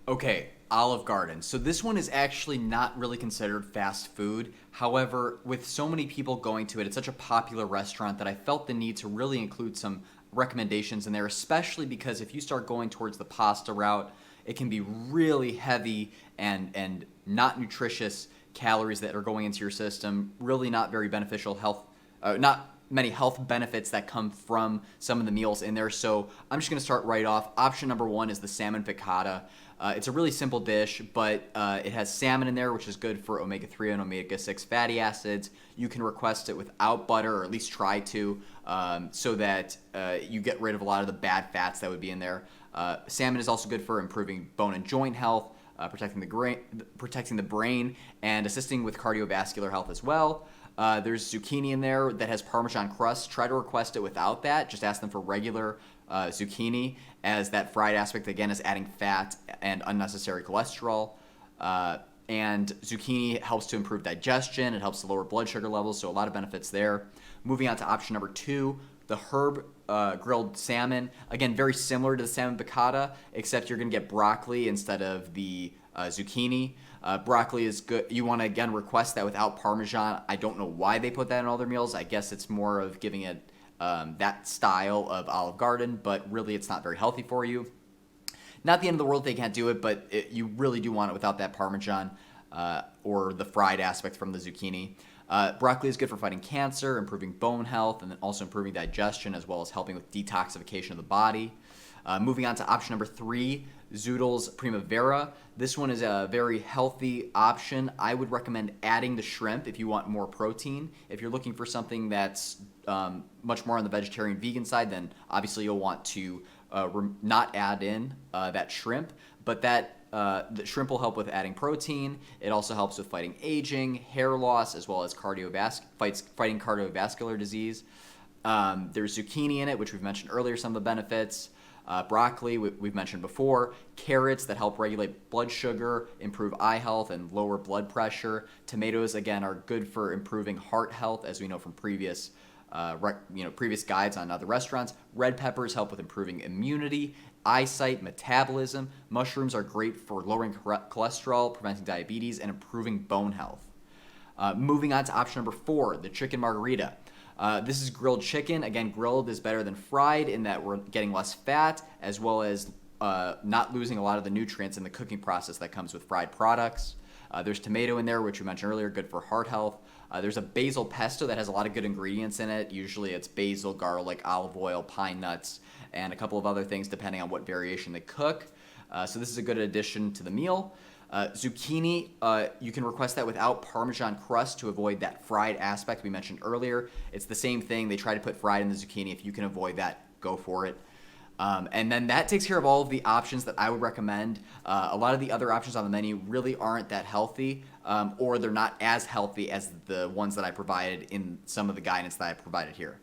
Okay, Olive Garden. So this one is actually not really considered fast food. However, with so many people going to it, it's such a popular restaurant that I felt the need to really include some recommendations in there, especially because if you start going towards the pasta route, it can be really heavy and not nutritious calories that are going into your system, really not very beneficial health, not many health benefits that come from some of the meals in there. So I'm just going to start right off. Option number one is the Salmon Piccata. It's a really simple dish, but it has salmon in there, which is good for omega-3 and omega-6 fatty acids. You can request it without butter, or at least try to, so that you get rid of a lot of the bad fats that would be in there. Salmon is also good for improving bone and joint health, protecting the brain, and assisting with cardiovascular health as well. There's zucchini in there that has Parmesan crust. Try to request it without that. Just ask them for regular zucchini, as that fried aspect, again, is adding fat and unnecessary cholesterol. And zucchini helps to improve digestion. It helps to lower blood sugar levels, so a lot of benefits there. Moving on to option number two, the herb grilled salmon. Again, very similar to the salmon piccata, except you're going to get broccoli instead of the zucchini. Broccoli is good. You want to, again, request that without Parmesan. I don't know why they put that in all their meals. I guess it's more of giving it that style of Olive Garden, but really it's not very healthy for you. Not the end of the world if they can't do it, but you really do want it without that Parmesan or the fried aspect from the zucchini. Broccoli is good for fighting cancer, improving bone health, and then also improving digestion, as well as helping with detoxification of the body. Moving on to option number three, Zoodles Primavera. This one is a very healthy option. I would recommend adding the shrimp if you want more protein. If you're looking for something that's much more on the vegetarian vegan side, then obviously you'll want to not add in that shrimp, but the shrimp will help with adding protein. It also helps with fighting aging, hair loss, as well as fighting cardiovascular disease. There's zucchini in it, which we've mentioned earlier, some of the benefits. Broccoli, we've mentioned before. Carrots that help regulate blood sugar, improve eye health, and lower blood pressure. Tomatoes, again, are good for improving heart health, as we know from previous guides on other restaurants. Red peppers help with improving immunity, eyesight, metabolism. Mushrooms are great for lowering cholesterol, preventing diabetes, and improving bone health. Moving on to option number four, the chicken margarita. This is grilled chicken. Again, grilled is better than fried in that we're getting less fat, as well as not losing a lot of the nutrients in the cooking process that comes with fried products. There's tomato in there, which we mentioned earlier, good for heart health. There's a basil pesto that has a lot of good ingredients in it. Usually it's basil, garlic, olive oil, pine nuts, and a couple of other things depending on what variation they cook. So this is a good addition to the meal. Zucchini, you can request that without Parmesan crust to avoid that fried aspect we mentioned earlier. It's the same thing. They try to put fried in the zucchini. If you can avoid that, go for it. And then that takes care of all of the options that I would recommend. A lot of the other options on the menu really aren't that healthy, or they're not as healthy as the ones that I provided in some of the guidance that I provided here.